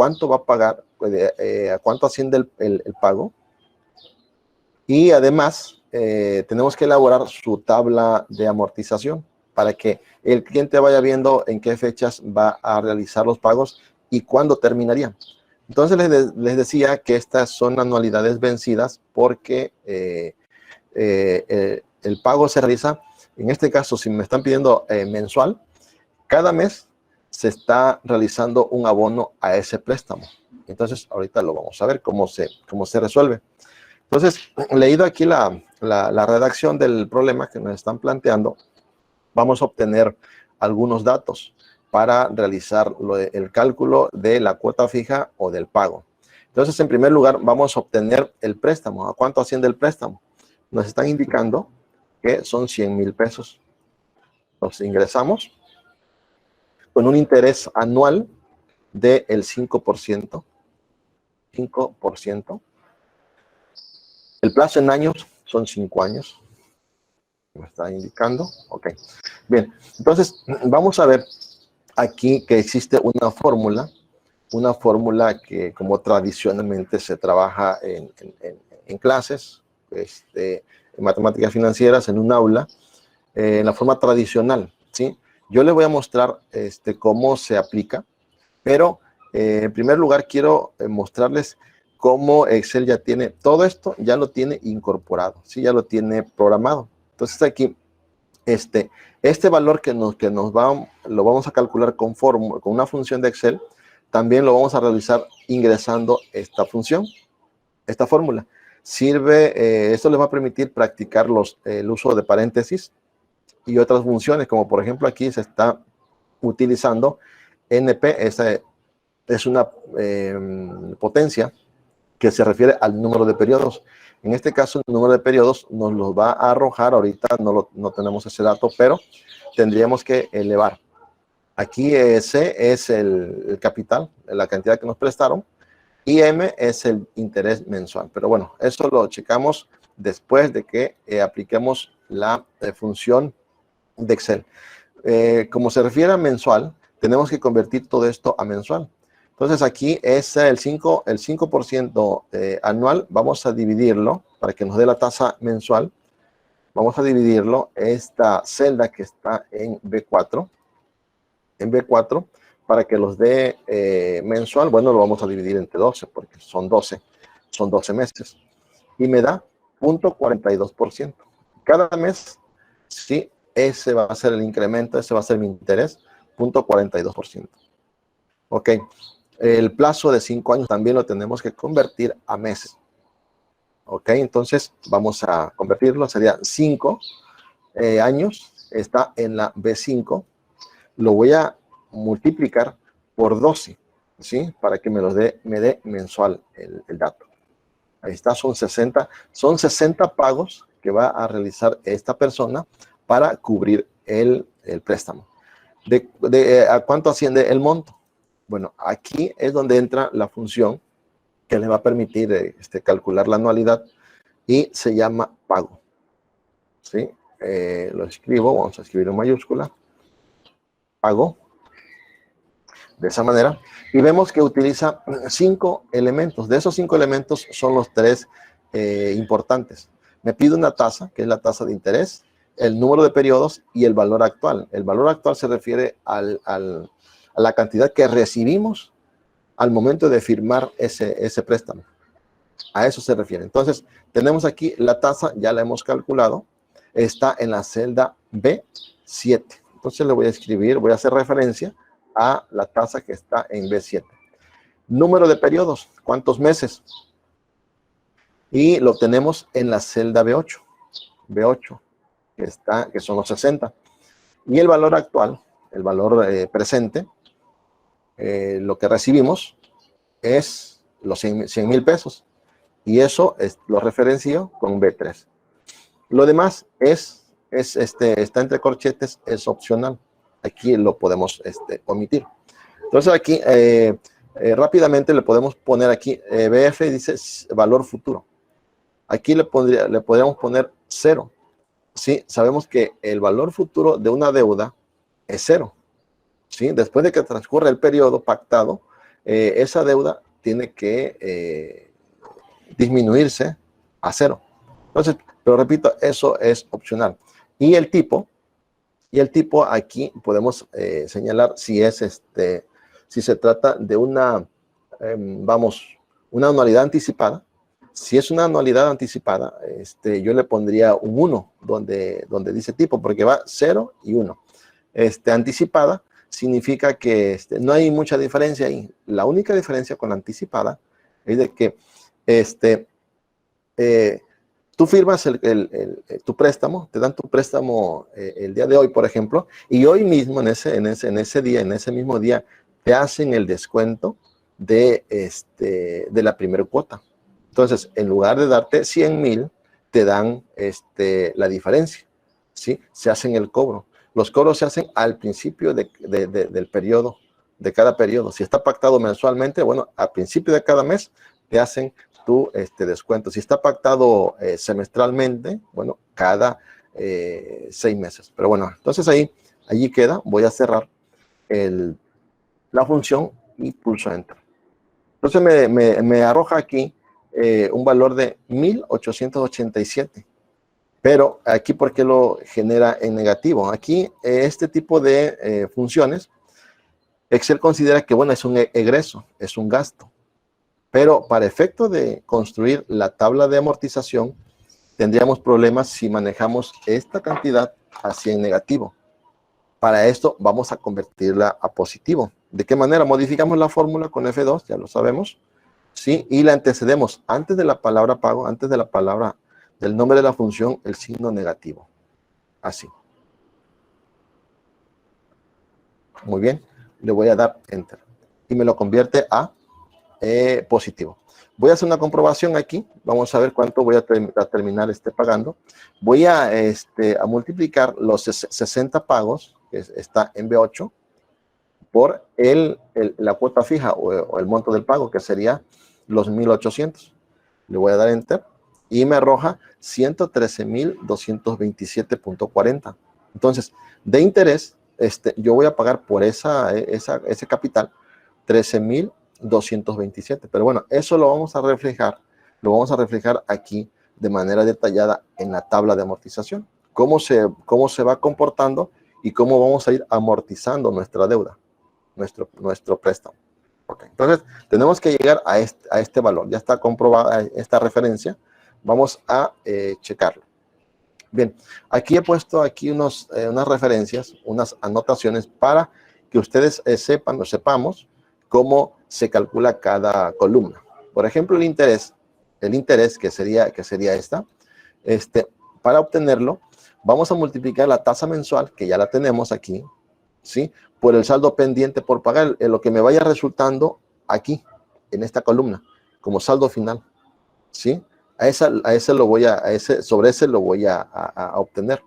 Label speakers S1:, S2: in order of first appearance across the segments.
S1: cuánto va a pagar, a cuánto asciende el pago. Y además, tenemos que elaborar su tabla de amortización para que el cliente vaya viendo en qué fechas va a realizar los pagos y cuándo terminarían. Entonces, les decía que estas son anualidades vencidas porque el pago se realiza, en este caso, si me están pidiendo mensual, cada mes se está realizando un abono a ese préstamo. Entonces, ahorita lo vamos a ver cómo se resuelve. Entonces, leído aquí la redacción del problema que nos están planteando, vamos a obtener algunos datos para realizar el cálculo de la cuota fija o del pago. Entonces, en primer lugar, vamos a obtener el préstamo. ¿A cuánto asciende el préstamo? Nos están indicando que son 100,000 pesos. Los ingresamos con un interés anual del 5%. 5%. El plazo en años son 5 años. Me está indicando. Ok. Bien. Entonces, vamos a ver aquí que existe una fórmula que como tradicionalmente se trabaja en clases, en matemáticas financieras, en un aula, en la forma tradicional, ¿sí? Yo les voy a mostrar cómo se aplica, pero en primer lugar quiero mostrarles cómo Excel ya tiene, todo esto ya lo tiene incorporado, ¿sí? Ya lo tiene programado. Entonces aquí, este valor lo vamos a calcular con una función de Excel, también lo vamos a realizar ingresando esta función, esta fórmula. Esto les va a permitir practicar el uso de paréntesis y otras funciones, como por ejemplo aquí se está utilizando NP, esa es una potencia que se refiere al número de periodos. En este caso, el número de periodos nos lo va a arrojar, ahorita no tenemos ese dato, pero tendríamos que elevar. Aquí C es el capital, la cantidad que nos prestaron, y M es el interés mensual. Pero bueno, eso lo checamos después de que apliquemos la función de Excel. Como se refiere a mensual, tenemos que convertir todo esto a mensual. Entonces aquí es el 5% anual. Vamos a dividirlo para que nos dé la tasa mensual. Vamos a dividirlo, esta celda que está en B4, para que los dé mensual. Bueno, lo vamos a dividir entre 12 porque son 12 meses. Y me da 0.42%. Cada mes, sí, ese va a ser el incremento, ese va a ser mi interés, 0.42%. Ok, el plazo de 5 años también lo tenemos que convertir a meses. Ok, entonces vamos a convertirlo, sería 5 años, está en la B5, lo voy a multiplicar por 12, ¿sí? Para que me dé mensual el dato. Ahí está, son 60 pagos que va a realizar esta persona para cubrir el préstamo. ¿A cuánto asciende el monto? Bueno, aquí es donde entra la función que le va a permitir calcular la anualidad y se llama pago. ¿Sí? Lo escribo, vamos a escribir en mayúscula. Pago. De esa manera. Y vemos que utiliza 5 elementos. De esos 5 elementos son los 3 importantes. Me pide una tasa, que es la tasa de interés, el número de periodos y el valor actual. El valor actual se refiere a la cantidad que recibimos al momento de firmar ese préstamo. A eso se refiere. Entonces, tenemos aquí la tasa, ya la hemos calculado, está en la celda B7. Entonces le voy a escribir, voy a hacer referencia a la tasa que está en B7. Número de periodos, ¿cuántos meses? Y lo tenemos en la celda B8. B8, que son los 60. Y el valor actual, el valor presente, lo que recibimos es los 100,000 pesos. Y eso lo referencio con B3. Lo demás está entre corchetes, es opcional. Aquí lo podemos omitir. Entonces aquí rápidamente le podemos poner aquí BF, dice valor futuro. Aquí le podríamos poner 0. ¿Sí? Sabemos que el valor futuro de una deuda es 0. ¿Sí? Después de que transcurre el periodo pactado, esa deuda tiene que disminuirse a cero. Entonces, pero repito, eso es opcional. Y el tipo aquí podemos señalar si es si se trata de una, una anualidad anticipada. Si es una anualidad anticipada, yo le pondría un 1 donde dice tipo, porque va 0 y 1. Anticipada significa que no hay mucha diferencia ahí. La única diferencia con la anticipada es de que tú firmas tu préstamo, te dan tu préstamo el día de hoy, por ejemplo, y hoy mismo, en ese mismo día, te hacen el descuento de la primera cuota. Entonces, en lugar de darte 100,000, te dan la diferencia, ¿sí? Se hacen el cobro. Los cobros se hacen al principio del periodo, de cada periodo. Si está pactado mensualmente, bueno, al principio de cada mes te hacen tu descuento. Si está pactado semestralmente, bueno, cada 6 meses. Pero bueno, entonces allí queda. Voy a cerrar la función y pulso Enter. Entonces me arroja aquí un valor de 1,887. Pero aquí, ¿por qué lo genera en negativo? Aquí, este tipo de funciones, Excel considera que, bueno, es un egreso, es un gasto. Pero para efecto de construir la tabla de amortización, tendríamos problemas si manejamos esta cantidad así en negativo. Para esto vamos a convertirla a positivo. ¿De qué manera? Modificamos la fórmula con F2, ya lo sabemos, ¿sí? Y la antecedemos antes de la palabra pago, antes de la palabra del nombre de la función, el signo negativo. Así. Muy bien. Le voy a dar Enter. Y me lo convierte a positivo. Voy a hacer una comprobación aquí. Vamos a ver cuánto voy a terminar pagando. Voy a multiplicar los 60 pagos, que está en B8, por la cuota fija o el monto del pago, que sería los 1,800. Le voy a dar Enter y me arroja 113,227.40. Entonces, de interés, yo voy a pagar por ese capital 13,227. Pero bueno, eso lo vamos a reflejar aquí de manera detallada en la tabla de amortización. Cómo se va comportando y cómo vamos a ir amortizando nuestra deuda, nuestro préstamo. Okay. Entonces, tenemos que llegar a este valor. Ya está comprobada esta referencia. Vamos a checarlo. Bien, aquí he puesto unas referencias, unas anotaciones para que ustedes sepamos cómo se calcula cada columna. Por ejemplo, el interés que sería esta, para obtenerlo, vamos a multiplicar la tasa mensual, que ya la tenemos aquí, ¿sí? Por el saldo pendiente por pagar, lo que me vaya resultando aquí, en esta columna, como saldo final, ¿sí? Sobre ese lo voy a obtener.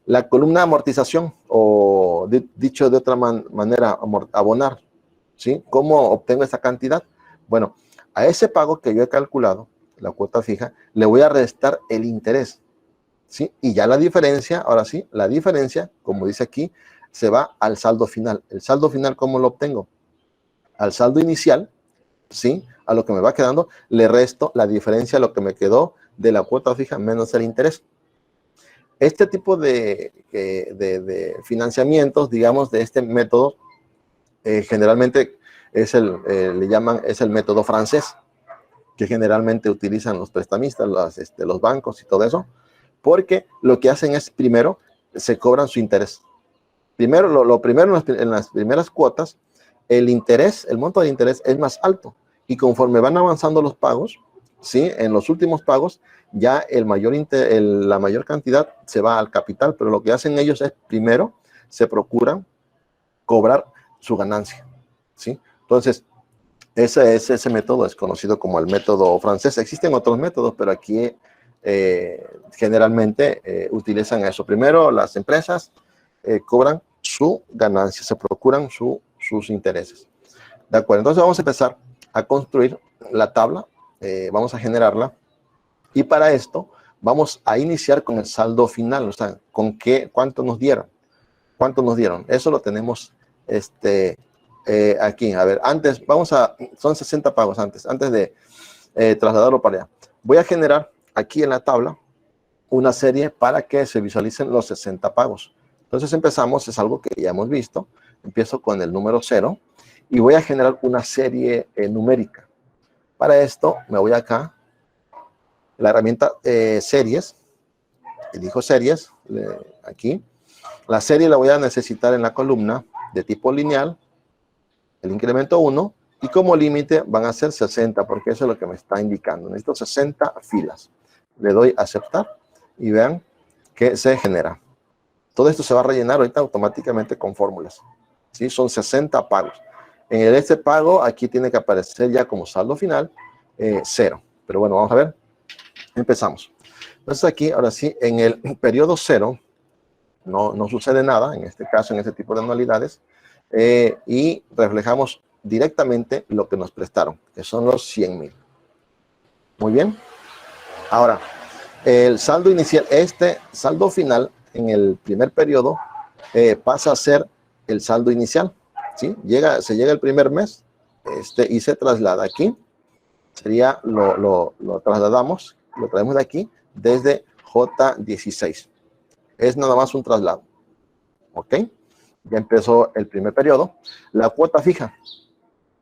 S1: La columna amortización, o dicho de otra manera, abonar, ¿sí? ¿Cómo obtengo esa cantidad? Bueno, a ese pago que yo he calculado, la cuota fija, le voy a restar el interés, ¿sí? Y ya la diferencia, ahora sí, la diferencia, como dice aquí, se va al saldo final. ¿El saldo final cómo lo obtengo? Al saldo inicial, ¿sí? A lo que me va quedando, le resto la diferencia a lo que me quedó de la cuota fija menos el interés. Este tipo de financiamientos, digamos, de este método, generalmente es el método francés, que generalmente utilizan los prestamistas, los bancos y todo eso, porque lo que hacen es, primero, se cobran su interés. Primero, lo primero en las primeras cuotas, el monto de interés es más alto, y conforme van avanzando los pagos, ¿sí? En los últimos pagos, ya la mayor cantidad se va al capital, pero lo que hacen ellos es, primero, se procuran cobrar su ganancia, ¿sí? Entonces, ese método es conocido como el método francés. Existen otros métodos, pero aquí generalmente utilizan eso. Primero, las empresas cobran su ganancia, se procuran sus intereses. ¿De acuerdo? Entonces vamos a empezar a construir la tabla, vamos a generarla, y para esto vamos a iniciar con el saldo final, o sea, ¿cuánto nos dieron? ¿Cuánto nos dieron? Eso lo tenemos aquí, a ver, antes, son 60 pagos antes de trasladarlo para allá. Voy a generar aquí en la tabla una serie para que se visualicen los 60 pagos. Entonces empezamos, es algo que ya hemos visto. Empiezo con el número 0 y voy a generar una serie numérica. Para esto me voy acá, la herramienta series, elijo series, aquí. La serie la voy a necesitar en la columna de tipo lineal, el incremento 1, y como límite van a ser 60, porque eso es lo que me está indicando. Necesito 60 filas. Le doy a aceptar y vean que se genera. Todo esto se va a rellenar ahorita automáticamente con fórmulas. ¿Sí? Son 60 pagos. En este pago, aquí tiene que aparecer ya como saldo final 0. Pero bueno, vamos a ver. Empezamos. Entonces aquí, ahora sí, en el periodo 0, no sucede nada, en este caso, en este tipo de anualidades, y reflejamos directamente lo que nos prestaron, que son los 100,000. Muy bien. Ahora, el saldo inicial, este saldo final en el primer periodo pasa a ser el saldo inicial. ¿Sí? Se llega el primer mes y se traslada aquí. Sería, lo trasladamos, lo traemos de aquí desde J16. Es nada más un traslado. ¿Ok? Ya empezó el primer periodo. La cuota fija.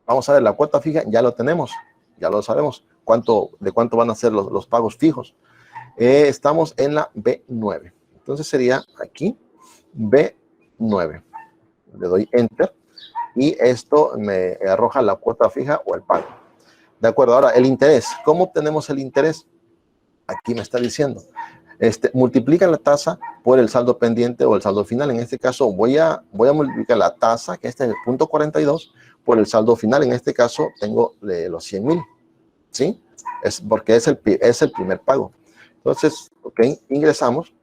S1: Vamos a ver, la cuota fija ya lo tenemos. Ya lo sabemos. ¿De cuánto van a ser los pagos fijos? Estamos en la B9. Entonces sería aquí B9. Le doy Enter. Y esto me arroja la cuota fija o el pago. De acuerdo, ahora el interés. ¿Cómo obtenemos el interés? Aquí me está diciendo. Multiplica la tasa por el saldo pendiente o el saldo final. En este caso voy a multiplicar la tasa, que este es el punto 42, por el saldo final. En este caso tengo los 100,000. ¿Sí? Porque es el primer pago. Entonces, ok, ingresamos.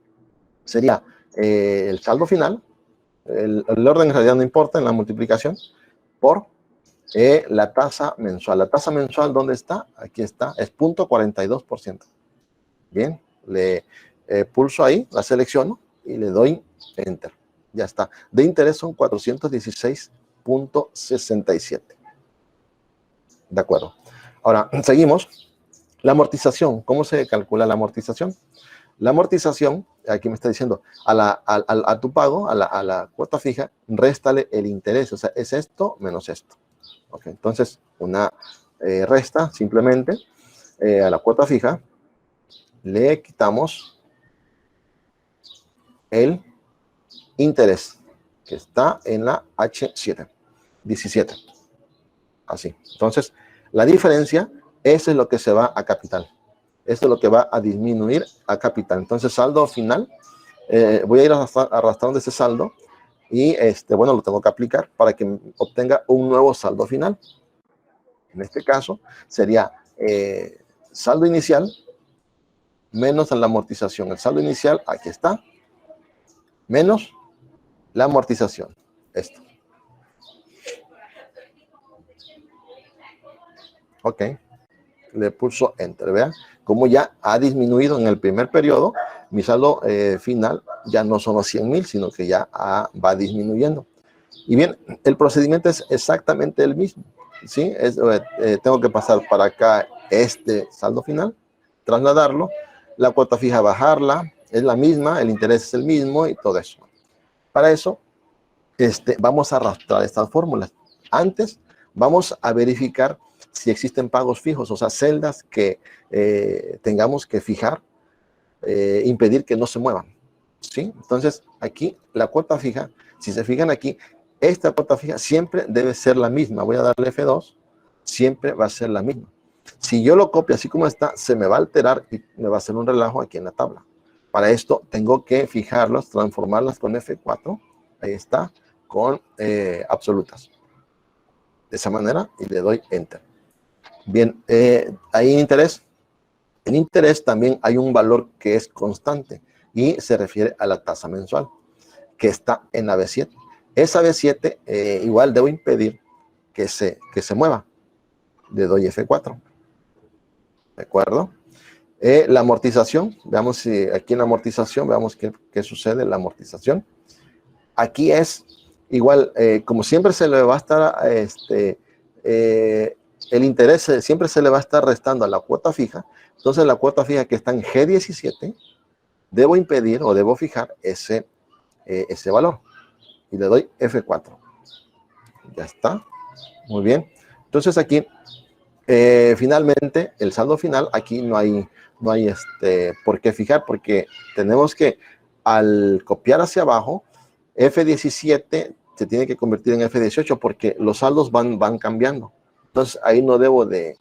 S1: Sería el saldo final. El orden en realidad no importa en la multiplicación. Por la tasa mensual. La tasa mensual, ¿dónde está? Aquí está. Es 0.42%. Bien. Le pulso ahí, la selecciono y le doy Enter. Ya está. De interés son 416.67. De acuerdo. Ahora, seguimos. La amortización. ¿Cómo se calcula la amortización? La amortización, aquí me está diciendo, a tu pago, a la cuota fija, réstale el interés. O sea, es esto menos esto. Okay, entonces, una resta simplemente a la cuota fija. Le quitamos el interés, que está en la H7, 17. Así. Entonces, la diferencia, eso es lo que se va a capital. Esto es lo que va a disminuir a capital. Entonces, saldo final, voy a ir arrastrando ese saldo y, bueno, lo tengo que aplicar para que obtenga un nuevo saldo final. En este caso, sería saldo inicial menos la amortización. El saldo inicial, aquí está, menos la amortización. Esto. Ok. Le pulso Enter. Vean cómo ya ha disminuido en el primer periodo. Mi saldo final ya no son los 100,000, sino que ya va disminuyendo. Y bien, el procedimiento es exactamente el mismo. ¿Sí? Tengo que pasar para acá este saldo final, trasladarlo, la cuota fija bajarla, es la misma, el interés es el mismo y todo eso. Para eso, vamos a arrastrar estas fórmulas. Antes, vamos a verificar si existen pagos fijos, o sea, celdas que tengamos que fijar, impedir que no se muevan. ¿Sí? Entonces, aquí la cuota fija, si se fijan aquí, esta cuota fija siempre debe ser la misma. Voy a darle F2, siempre va a ser la misma. Si yo lo copio así como está, se me va a alterar y me va a hacer un relajo aquí en la tabla. Para esto tengo que fijarlas, transformarlas con F4, ahí está, con absolutas. De esa manera y le doy Enter. Bien, ahí en interés también hay un valor que es constante y se refiere a la tasa mensual que está en la B7. Esa B7 igual debo impedir que se mueva. Le doy F4. ¿De acuerdo? La amortización, veamos si aquí en la amortización, veamos qué sucede en la amortización. Aquí es Igual, como siempre se le va a estar, el interés siempre se le va a estar restando a la cuota fija, entonces la cuota fija que está en G17, debo impedir o debo fijar ese valor. Y le doy F4. Ya está. Muy bien. Entonces aquí, finalmente, el saldo final, aquí no hay por qué fijar, porque tenemos que, al copiar hacia abajo, F17 se tiene que convertir en F18 porque los saldos van cambiando. Entonces ahí no debo de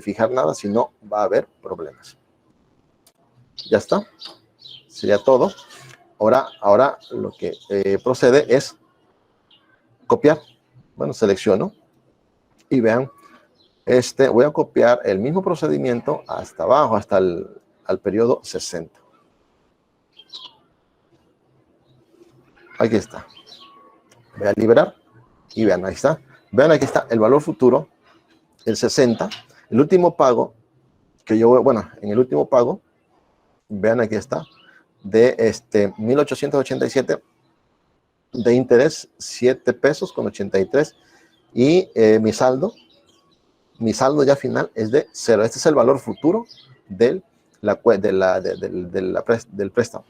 S1: fijar nada, si no va a haber problemas. Ya está. Sería todo. Ahora lo que procede es copiar. Bueno, selecciono y vean, voy a copiar el mismo procedimiento hasta abajo, hasta al periodo 60. Aquí está. Voy a liberar y vean, ahí está. Vean, aquí está el valor futuro, el 60. El último pago que yo, bueno, en el último pago, vean, aquí está, de 1887 de interés, 7 pesos con 83. Y mi saldo ya final es de 0. Este es el valor futuro del préstamo.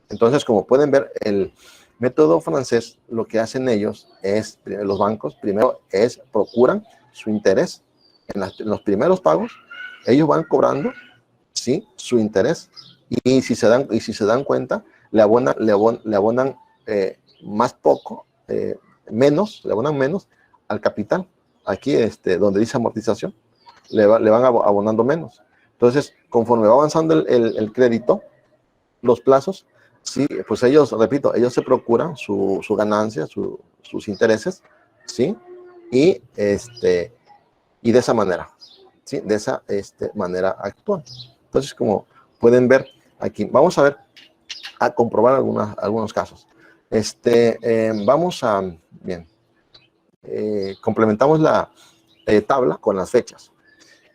S1: Entonces, como pueden ver, el método francés, lo que hacen ellos es, los bancos, primero procuran su interés. En los primeros pagos, ellos van cobrando, ¿sí?, su interés. Y si se dan cuenta, le abonan más poco, le abonan menos al capital. Aquí, donde dice amortización, le van abonando menos. Entonces, conforme va avanzando el crédito, los plazos, sí, pues ellos, repito, ellos se procuran su ganancia, sus intereses, ¿sí? Y de esa manera, ¿sí? De esa manera actúan. Entonces, como pueden ver aquí, vamos a ver, a comprobar algunos casos. Vamos a, bien, complementamos la tabla con las fechas.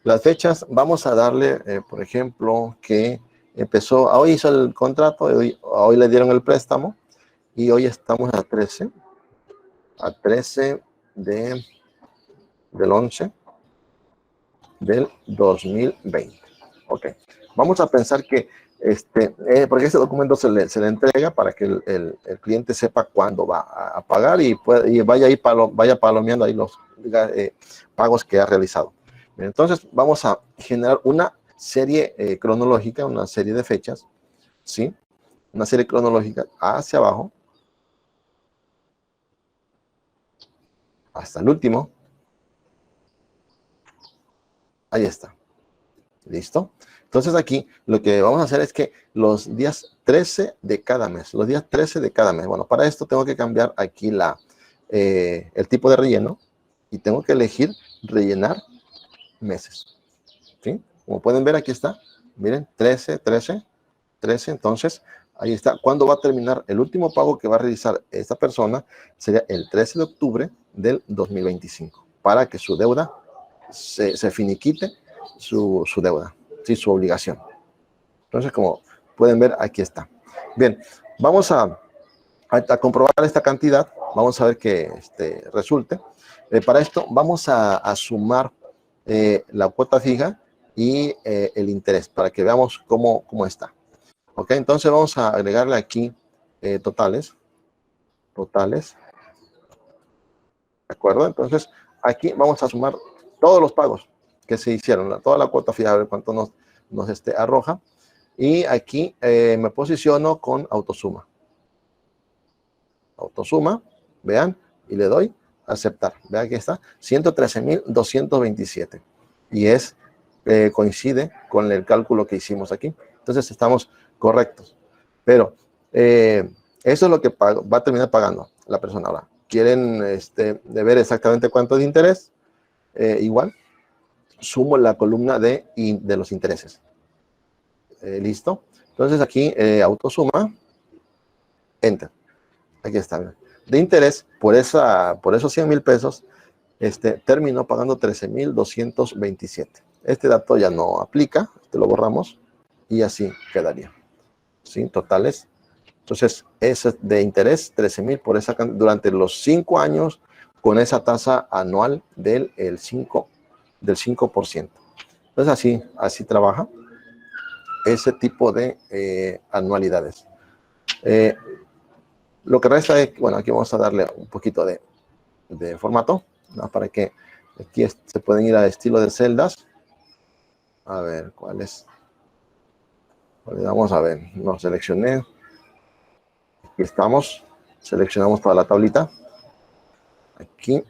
S1: Las fechas, vamos a darle, por ejemplo, que empezó, hoy hizo el contrato, hoy le dieron el préstamo, y hoy estamos a 13 del 11 del 2020. Ok, vamos a pensar que, porque este documento se le entrega para que el cliente sepa cuándo va a pagar y vaya palomeando ahí los pagos que ha realizado. Entonces vamos a generar una serie cronológica, una serie de fechas, ¿sí? Una serie cronológica hacia abajo hasta el último. Ahí está. ¿Listo? Entonces aquí lo que vamos a hacer es que los días 13 de cada mes, bueno, para esto tengo que cambiar aquí el tipo de relleno y tengo que elegir rellenar meses. ¿Sí? Como pueden ver, aquí está. Miren, 13. Entonces, ahí está. ¿Cuándo va a terminar? El último pago que va a realizar esta persona sería el 13 de octubre del 2025, para que su deuda se finiquite su deuda, ¿sí? Su obligación. Entonces, como pueden ver, aquí está. Bien, vamos a comprobar esta cantidad. Vamos a ver que resulte. Para esto, vamos a sumar la cuota fija y el interés, para que veamos cómo está. Ok, entonces vamos a agregarle aquí totales. ¿De acuerdo? Entonces, aquí vamos a sumar todos los pagos que se hicieron, toda la cuota fija, a ver cuánto nos arroja. Y aquí me posiciono con autosuma. Autosuma, vean, y le doy aceptar. Vean que está, 113,227. Y coincide con el cálculo que hicimos aquí. Entonces estamos correctos. Pero eso es lo que va a terminar pagando la persona. Ahora, ¿quieren de ver exactamente cuánto de interés? Igual, sumo la columna de los intereses. Listo. Entonces aquí autosuma, enter. Aquí está. De interés, por esos 100,000 pesos, terminó pagando 13,227. Este dato ya no aplica, lo borramos y así quedaría. ¿Sí? Totales Entonces, ese de interés, 13,000 por esa durante los 5 años con esa tasa anual del 5%. Entonces, así trabaja ese tipo de anualidades. Lo que resta es, bueno, aquí vamos a darle un poquito de formato, ¿no? Para que aquí se pueden ir a estilo de celdas. A ver, ¿cuál es? Vamos a ver, no seleccioné. Aquí estamos, seleccionamos toda la tablita. Aquí.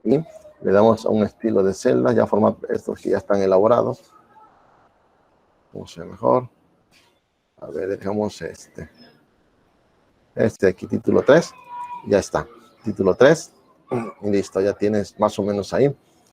S1: Y le damos a un estilo de celdas, ya forma estos que ya están elaborados. Vamos a ver mejor. A ver, dejamos este aquí, título 3. Ya está. Título 3. Y listo, ya tienes más o menos ahí